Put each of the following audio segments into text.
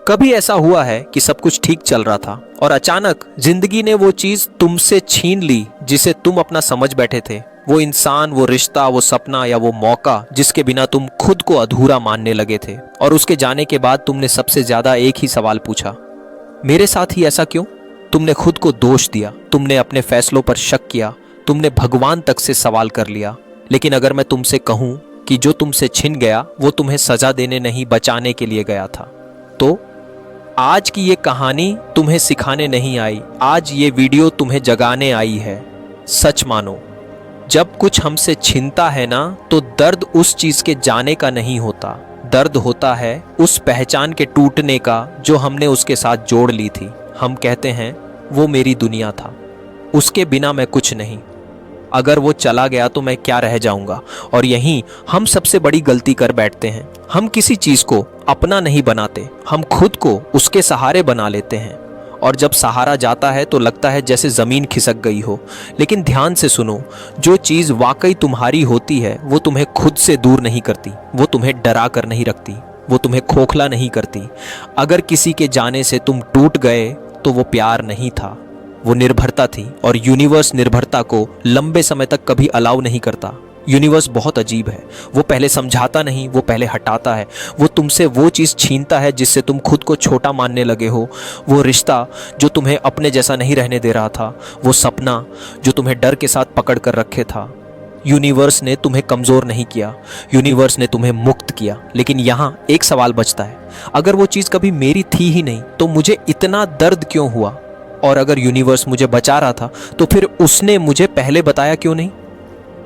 कभी ऐसा हुआ है कि सब कुछ ठीक चल रहा था और अचानक जिंदगी ने वो चीज तुमसे छीन ली जिसे तुम अपना समझ बैठे थे। वो इंसान, वो रिश्ता, वो सपना या वो मौका जिसके बिना तुम खुद को अधूरा मानने लगे थे। और उसके जाने के बाद तुमने सबसे ज्यादा एक ही सवाल पूछा, मेरे साथ ही ऐसा क्यों? तुमने खुद को दोष दिया, तुमने अपने फैसलों पर शक किया, तुमने भगवान तक से सवाल कर लिया। लेकिन अगर मैं तुमसे कहूं कि जो तुमसे छिन गया वो तुम्हें सजा देने नहीं, बचाने के लिए गया था, तो आज की ये कहानी तुम्हें सिखाने नहीं आई, आज ये वीडियो तुम्हें जगाने आई है। सच मानो, जब कुछ हमसे छिनता है ना, तो दर्द उस चीज के जाने का नहीं होता, दर्द होता है उस पहचान के टूटने का जो हमने उसके साथ जोड़ ली थी। हम कहते हैं वो मेरी दुनिया था, उसके बिना मैं कुछ नहीं, अगर वो चला गया तो मैं क्या रह जाऊंगा। और यहीं हम सबसे बड़ी गलती कर बैठते हैं। हम किसी चीज को अपना नहीं बनाते, हम खुद को उसके सहारे बना लेते हैं। और जब सहारा जाता है तो लगता है जैसे जमीन खिसक गई हो। लेकिन ध्यान से सुनो, जो चीज वाकई तुम्हारी होती है वो तुम्हें खुद से दूर नहीं करती, वो तुम्हें डरा कर नहीं रखती, वो तुम्हें खोखला नहीं करती। अगर किसी के जाने से तुम टूट गए तो वो प्यार नहीं था, वो निर्भरता थी। और यूनिवर्स निर्भरता को लंबे समय तक कभी अलाउ नहीं करता। यूनिवर्स बहुत अजीब है, वो पहले समझाता नहीं, वो पहले हटाता है। वो तुमसे वो चीज़ छीनता है जिससे तुम खुद को छोटा मानने लगे हो, वो रिश्ता जो तुम्हें अपने जैसा नहीं रहने दे रहा था, वो सपना जो तुम्हें डर के साथ पकड़ कर रखे था। यूनिवर्स ने तुम्हें कमज़ोर नहीं किया, यूनिवर्स ने तुम्हें मुक्त किया। लेकिन यहाँ एक सवाल बचता है, अगर वो चीज़ कभी मेरी थी ही नहीं तो मुझे इतना दर्द क्यों हुआ? और अगर यूनिवर्स मुझे बचा रहा था तो फिर उसने मुझे पहले बताया क्यों नहीं?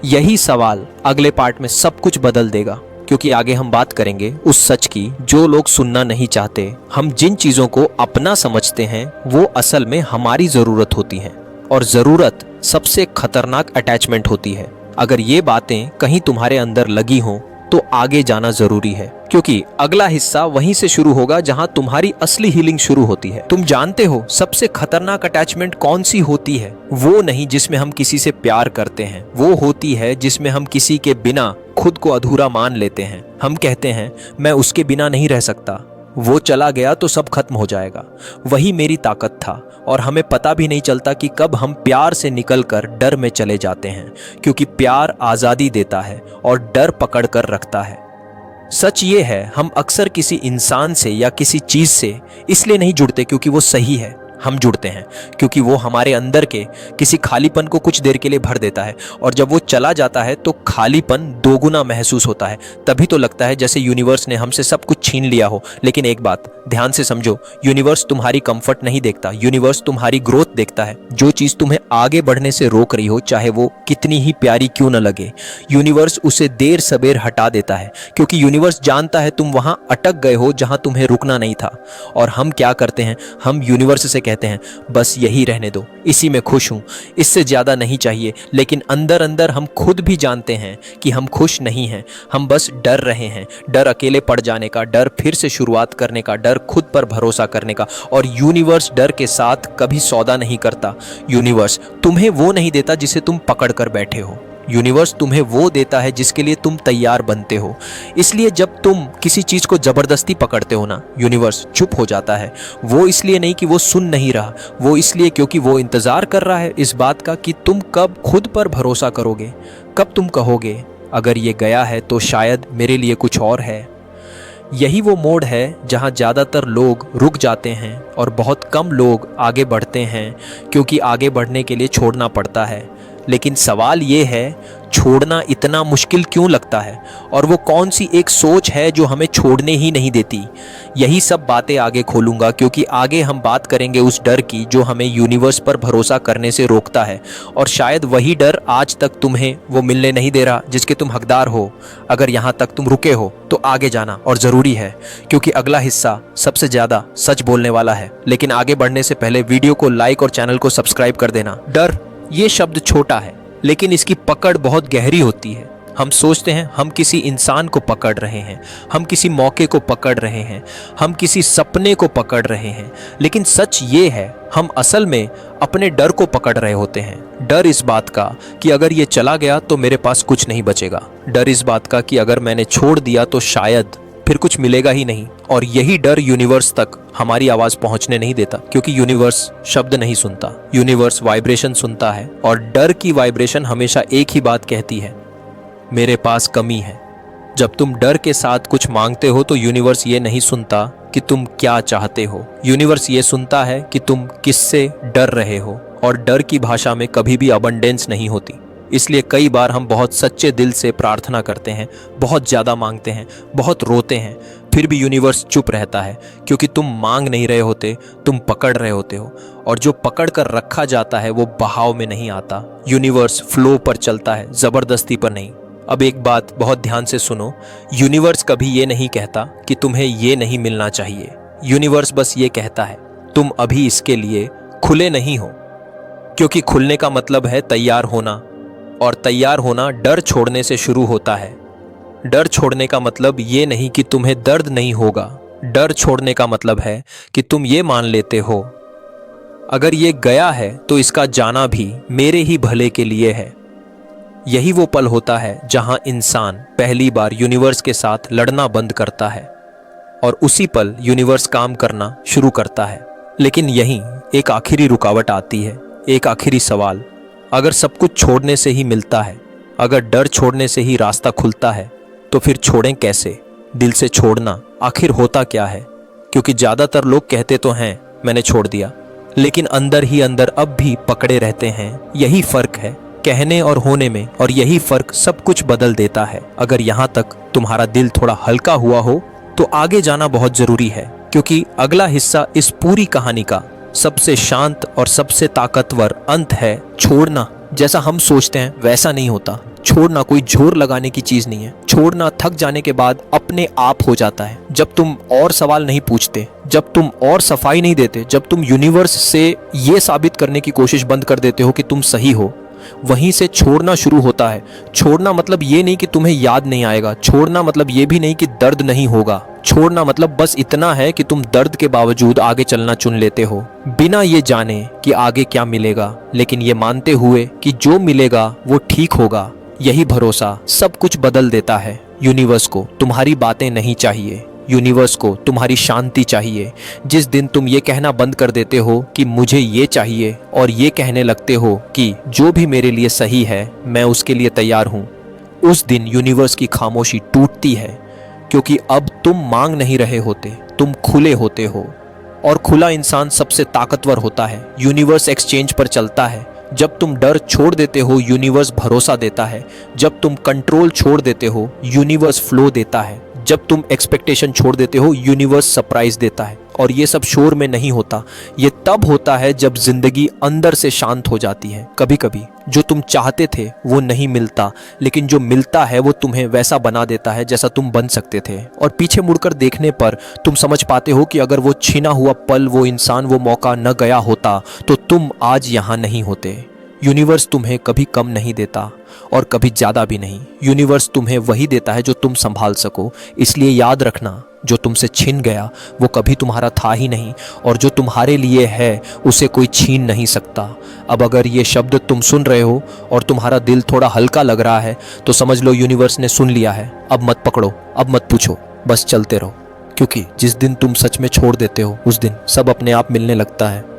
यही सवाल अगले पार्ट में सब कुछ बदल देगा, क्योंकि आगे हम बात करेंगे उस सच की जो लोग सुनना नहीं चाहते। हम जिन चीज़ों को अपना समझते हैं वो असल में हमारी ज़रूरत होती हैं, और ज़रूरत सबसे खतरनाक अटैचमेंट होती है। अगर ये बातें कहीं तुम्हारे अंदर लगी हों तो आगे जाना ज़रूरी है, क्योंकि अगला हिस्सा वहीं से शुरू होगा जहां तुम्हारी असली हीलिंग शुरू होती है। तुम जानते हो सबसे खतरनाक अटैचमेंट कौन सी होती है? वो नहीं जिसमें हम किसी से प्यार करते हैं, वो होती है जिसमें हम किसी के बिना खुद को अधूरा मान लेते हैं। हम कहते हैं मैं उसके बिना नहीं रह सकता, वो चला गया तो सब खत्म हो जाएगा। वही मेरी ताकत था। और हमें पता भी नहीं चलता कि कब हम प्यार से निकलकर डर में चले जाते हैं, क्योंकि प्यार आज़ादी देता है और डर पकड़ कर रखता है। सच ये है, हम अक्सर किसी इंसान से या किसी चीज़ से इसलिए नहीं जुड़ते क्योंकि वो सही है, हम जुड़ते हैं क्योंकि वो हमारे अंदर के किसी खालीपन को कुछ देर के लिए भर देता है। और जब वो चला जाता है तो खालीपन दोगुना महसूस होता है। तभी तो लगता है जैसे यूनिवर्स ने हमसे सब कुछ छीन लिया हो। लेकिन एक बात ध्यान से समझो, यूनिवर्स तुम्हारी कंफर्ट नहीं देखता, यूनिवर्स तुम्हारी ग्रोथ देखता है। जो चीज़ तुम्हें आगे बढ़ने से रोक रही हो, चाहे वो कितनी ही प्यारी क्यों न लगे, यूनिवर्स उसे देर सबेर हटा देता है, क्योंकि यूनिवर्स जानता है तुम वहाँ अटक गए हो जहाँ तुम्हें रुकना नहीं था। और हम क्या करते हैं, हम यूनिवर्स से कहते हैं बस यही रहने दो, इसी में खुश हूँ, इससे ज़्यादा नहीं चाहिए। लेकिन अंदर अंदर हम खुद भी जानते हैं कि हम खुश नहीं हैं, हम बस डर रहे हैं। डर अकेले पड़ जाने का, डर फिर से शुरुआत करने का, डर खुद पर भरोसा करने का। और यूनिवर्स डर के साथ कभी सौदा नहीं करता। यूनिवर्स तुम्हें वो नहीं देता जिसे तुम पकड़ कर बैठे हो, यूनिवर्स तुम्हें वो देता है जिसके लिए तुम तैयार बनते हो। इसलिए जब तुम किसी चीज़ को ज़बरदस्ती पकड़ते हो ना, यूनिवर्स चुप हो जाता है। वो इसलिए नहीं कि वो सुन नहीं रहा, वो इसलिए क्योंकि वो इंतज़ार कर रहा है इस बात का कि तुम कब खुद पर भरोसा करोगे, कब तुम कहोगे अगर ये गया है तो शायद मेरे लिए कुछ और है। यही वो मोड़ है जहाँ ज़्यादातर लोग रुक जाते हैं और बहुत कम लोग आगे बढ़ते हैं, क्योंकि आगे बढ़ने के लिए छोड़ना पड़ता है। लेकिन सवाल ये है, छोड़ना इतना मुश्किल क्यों लगता है? और वो कौन सी एक सोच है जो हमें छोड़ने ही नहीं देती? यही सब बातें आगे खोलूँगा, क्योंकि आगे हम बात करेंगे उस डर की जो हमें यूनिवर्स पर भरोसा करने से रोकता है। और शायद वही डर आज तक तुम्हें वो मिलने नहीं दे रहा जिसके तुम हकदार हो। अगर यहाँ तक तुम रुके हो तो आगे जाना और ज़रूरी है, क्योंकि अगला हिस्सा सबसे ज़्यादा सच बोलने वाला है। लेकिन आगे बढ़ने से पहले वीडियो को लाइक और चैनल को सब्सक्राइब कर देना। डर ये शब्द छोटा है, लेकिन इसकी पकड़ बहुत गहरी होती है। हम सोचते हैं हम किसी इंसान को पकड़ रहे हैं, हम किसी मौके को पकड़ रहे हैं, हम किसी सपने को पकड़ रहे हैं। लेकिन सच ये है, हम असल में अपने डर को पकड़ रहे होते हैं। डर इस बात का कि अगर ये चला गया तो मेरे पास कुछ नहीं बचेगा। डर इस बात का कि अगर मैंने छोड़ दिया तो शायद फिर कुछ मिलेगा ही नहीं। और यही डर यूनिवर्स तक हमारी आवाज पहुंचने नहीं देता, क्योंकि यूनिवर्स शब्द नहीं सुनता, यूनिवर्स वाइब्रेशन सुनता है। और डर की वाइब्रेशन हमेशा एक ही बात कहती है, मेरे पास कमी है। जब तुम डर के साथ कुछ मांगते हो तो यूनिवर्स ये नहीं सुनता कि तुम क्या चाहते हो, यूनिवर्स ये सुनता है कि तुम किससे डर रहे हो। और डर की भाषा में कभी भी अबंडेंस नहीं होती। इसलिए कई बार हम बहुत सच्चे दिल से प्रार्थना करते हैं, बहुत ज़्यादा मांगते हैं, बहुत रोते हैं, फिर भी यूनिवर्स चुप रहता है, क्योंकि तुम मांग नहीं रहे होते, तुम पकड़ रहे होते हो। और जो पकड़ कर रखा जाता है वो बहाव में नहीं आता। यूनिवर्स फ्लो पर चलता है, ज़बरदस्ती पर नहीं। अब एक बात बहुत ध्यान से सुनो, यूनिवर्स कभी ये नहीं कहता कि तुम्हें ये नहीं मिलना चाहिए। यूनिवर्स बस ये कहता है, तुम अभी इसके लिए खुले नहीं हो। क्योंकि खुलने का मतलब है तैयार होना, और तैयार होना डर छोड़ने से शुरू होता है। डर छोड़ने का मतलब ये नहीं कि तुम्हें दर्द नहीं होगा, डर छोड़ने का मतलब है कि तुम ये मान लेते हो, अगर ये गया है तो इसका जाना भी मेरे ही भले के लिए है। यही वो पल होता है जहां इंसान पहली बार यूनिवर्स के साथ लड़ना बंद करता है, और उसी पल यूनिवर्स काम करना शुरू करता है। लेकिन यहीं एक आखिरी रुकावट आती है, एक आखिरी सवाल। अगर सब कुछ छोड़ने से ही मिलता है, अगर डर छोड़ने से ही रास्ता खुलता है, तो फिर छोड़ें कैसे? दिल से छोड़ना आखिर होता क्या है? क्योंकि ज़्यादातर लोग कहते तो हैं मैंने छोड़ दिया, लेकिन अंदर ही अंदर अब भी पकड़े रहते हैं। यही फ़र्क है कहने और होने में, और यही फ़र्क सब कुछ बदल देता है। अगर यहाँ तक तुम्हारा दिल थोड़ा हल्का हुआ हो तो आगे जाना बहुत ज़रूरी है, क्योंकि अगला हिस्सा इस पूरी कहानी का सबसे शांत और सबसे ताकतवर अंत है छोड़ना। जैसा हम सोचते हैं वैसा नहीं होता। छोड़ना कोई जोर लगाने की चीज नहीं है। छोड़ना थक जाने के बाद अपने आप हो जाता है। जब तुम और सवाल नहीं पूछते, जब तुम और सफाई नहीं देते, जब तुम यूनिवर्स से ये साबित करने की कोशिश बंद कर देते हो कि तुम सही हो, वहीं से छोड़ना शुरू होता है। छोड़ना मतलब ये नहीं कि तुम्हें याद नहीं आएगा, छोड़ना मतलब ये भी नहीं कि दर्द नहीं होगा। छोड़ना मतलब बस इतना है कि तुम दर्द के बावजूद आगे चलना चुन लेते हो, बिना ये जाने कि आगे क्या मिलेगा, लेकिन ये मानते हुए कि जो मिलेगा वो ठीक होगा। यही भरोसा सब कुछ बदल देता है। यूनिवर्स को तुम्हारी बातें नहीं चाहिए, यूनिवर्स को तुम्हारी शांति चाहिए। जिस दिन तुम ये कहना बंद कर देते हो कि मुझे ये चाहिए, और ये कहने लगते हो कि जो भी मेरे लिए सही है मैं उसके लिए तैयार हूँ, उस दिन यूनिवर्स की खामोशी टूटती है। क्योंकि अब तुम मांग नहीं रहे होते, तुम खुले होते हो, और खुला इंसान सबसे ताकतवर होता है। यूनिवर्स एक्सचेंज पर चलता है। जब तुम डर छोड़ देते हो, यूनिवर्स भरोसा देता है। जब तुम कंट्रोल छोड़ देते हो, यूनिवर्स फ्लो देता है। जब तुम एक्सपेक्टेशन छोड़ देते हो, यूनिवर्स सरप्राइज देता है। और ये सब शोर में नहीं होता, ये तब होता है जब जिंदगी अंदर से शांत हो जाती है। कभी कभी जो तुम चाहते थे वो नहीं मिलता, लेकिन जो मिलता है वो तुम्हें वैसा बना देता है जैसा तुम बन सकते थे। और पीछे मुड़कर देखने पर तुम समझ पाते हो कि अगर वो छीना हुआ पल, वो इंसान, वो मौका न गया होता तो तुम आज यहाँ नहीं होते। यूनिवर्स तुम्हें कभी कम नहीं देता और कभी ज़्यादा भी नहीं। यूनिवर्स तुम्हें वही देता है जो तुम संभाल सको। इसलिए याद रखना, जो तुमसे छिन गया वो कभी तुम्हारा था ही नहीं, और जो तुम्हारे लिए है उसे कोई छीन नहीं सकता। अब अगर ये शब्द तुम सुन रहे हो और तुम्हारा दिल थोड़ा हल्का लग रहा है तो समझ लो यूनिवर्स ने सुन लिया है। अब मत पकड़ो, अब मत पूछो, बस चलते रहो। क्योंकि जिस दिन तुम सच में छोड़ देते हो उस दिन सब अपने आप मिलने लगता है।